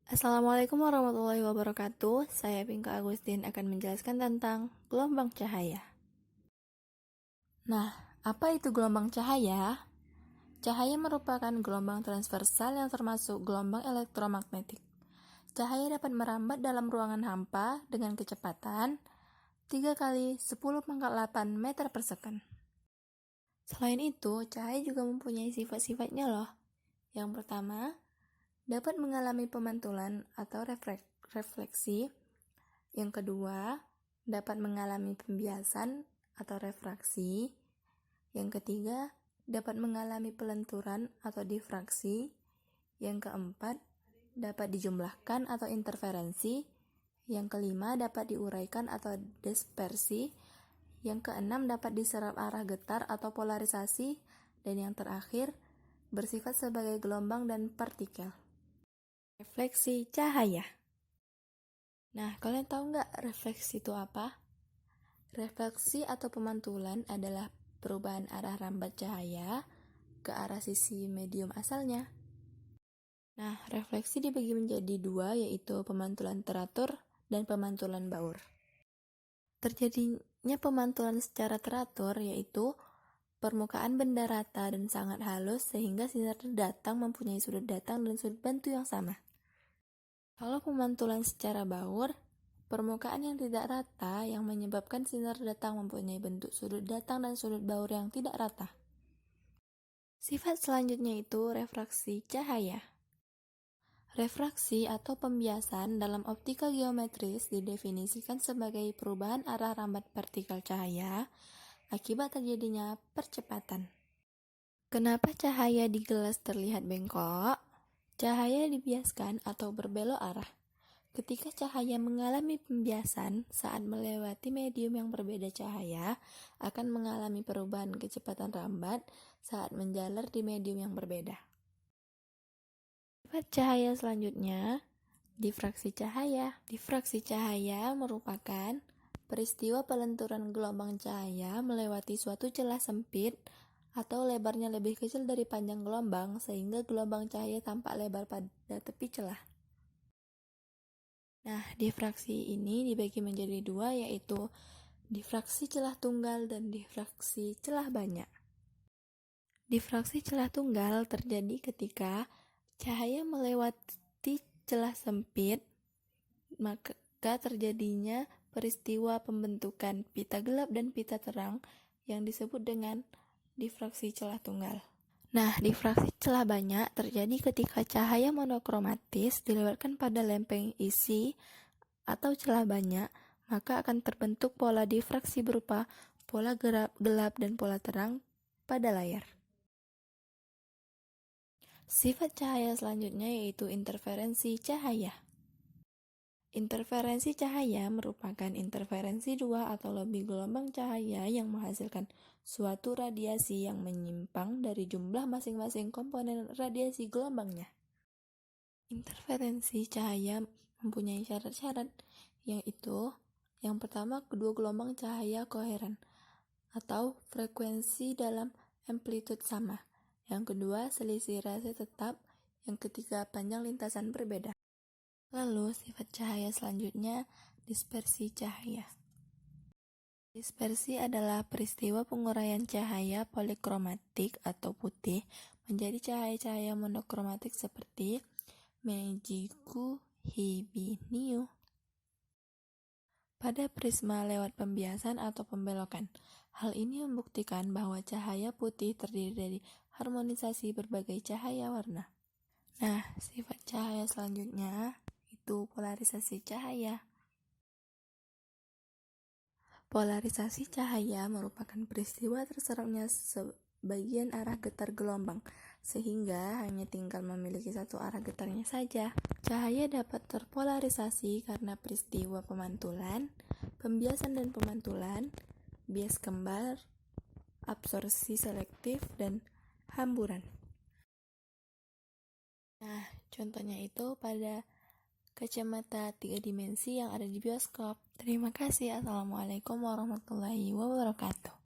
Assalamualaikum warahmatullahi wabarakatuh. Saya Pinka Agustin akan menjelaskan tentang gelombang cahaya. Nah, apa itu gelombang cahaya? Cahaya merupakan gelombang transversal yang termasuk gelombang elektromagnetik. Cahaya dapat merambat dalam ruangan hampa dengan kecepatan 3 kali 10⁸ meter per second. Selain itu, cahaya juga mempunyai sifat-sifatnya loh. Yang pertama, dapat mengalami pemantulan atau refleksi. Yang kedua, dapat mengalami pembiasan atau refraksi. Yang ketiga, dapat mengalami pelenturan atau difraksi. Yang keempat, dapat dijumlahkan atau interferensi. Yang kelima, dapat diuraikan atau dispersi. Yang keenam, dapat diserap arah getar atau polarisasi. Dan yang terakhir, bersifat sebagai gelombang dan partikel. Refleksi cahaya. Nah, kalian tahu nggak refleksi itu apa? Refleksi atau pemantulan adalah perubahan arah rambat cahaya ke arah sisi medium asalnya. Nah, refleksi dibagi menjadi dua, yaitu pemantulan teratur dan pemantulan baur. Terjadinya pemantulan secara teratur yaitu permukaan benda rata dan sangat halus sehingga sinar datang mempunyai sudut datang dan sudut bantu yang sama. Kalau pemantulan secara baur, permukaan yang tidak rata yang menyebabkan sinar datang mempunyai bentuk sudut datang dan sudut baur yang tidak rata. Sifat selanjutnya itu refraksi cahaya. Refraksi atau pembiasan dalam optika geometris didefinisikan sebagai perubahan arah rambat partikel cahaya akibat terjadinya percepatan. Kenapa cahaya di gelas terlihat bengkok? Cahaya dibiaskan atau berbelok arah. Ketika cahaya mengalami pembiasan saat melewati medium yang berbeda, cahaya akan mengalami perubahan kecepatan rambat saat menjalar di medium yang berbeda. Sifat cahaya selanjutnya, difraksi cahaya. Difraksi cahaya merupakan peristiwa pelenturan gelombang cahaya melewati suatu celah sempit atau lebarnya lebih kecil dari panjang gelombang sehingga gelombang cahaya tampak lebar pada tepi celah. Nah, difraksi ini dibagi menjadi dua, yaitu difraksi celah tunggal dan difraksi celah banyak. Difraksi celah tunggal terjadi ketika cahaya melewati celah sempit, maka terjadinya peristiwa pembentukan pita gelap dan pita terang yang disebut dengan difraksi celah tunggal. Nah, difraksi celah banyak terjadi ketika cahaya monokromatis dilewatkan pada lempeng isi atau celah banyak, maka akan terbentuk pola difraksi berupa pola gelap dan pola terang pada layar. Sifat cahaya selanjutnya yaitu interferensi cahaya. Interferensi cahaya merupakan interferensi dua atau lebih gelombang cahaya yang menghasilkan suatu radiasi yang menyimpang dari jumlah masing-masing komponen radiasi gelombangnya. Interferensi cahaya mempunyai syarat-syarat, yaitu yang pertama, kedua gelombang cahaya koheren atau frekuensi dalam amplitude sama. Yang kedua, selisih rase tetap. Yang ketiga, panjang lintasan berbeda. Lalu, sifat cahaya selanjutnya, dispersi cahaya. Dispersi adalah peristiwa penguraian cahaya polikromatik atau putih menjadi cahaya-cahaya monokromatik seperti Meiji-ku Hibiniu pada prisma lewat pembiasan atau pembelokan. Hal ini membuktikan bahwa cahaya putih terdiri dari harmonisasi berbagai cahaya warna. Nah, sifat cahaya selanjutnya itu polarisasi cahaya. Polarisasi cahaya merupakan peristiwa terserapnya sebagian arah getar gelombang, sehingga hanya tinggal memiliki satu arah getarnya saja. Cahaya dapat terpolarisasi karena peristiwa pemantulan, pembiasan dan pemantulan, bias kembar, absorpsi selektif, dan hamburan. Nah, contohnya itu pada kacamata 3 dimensi yang ada di bioskop. Terima kasih. Assalamualaikum warahmatullahi wabarakatuh.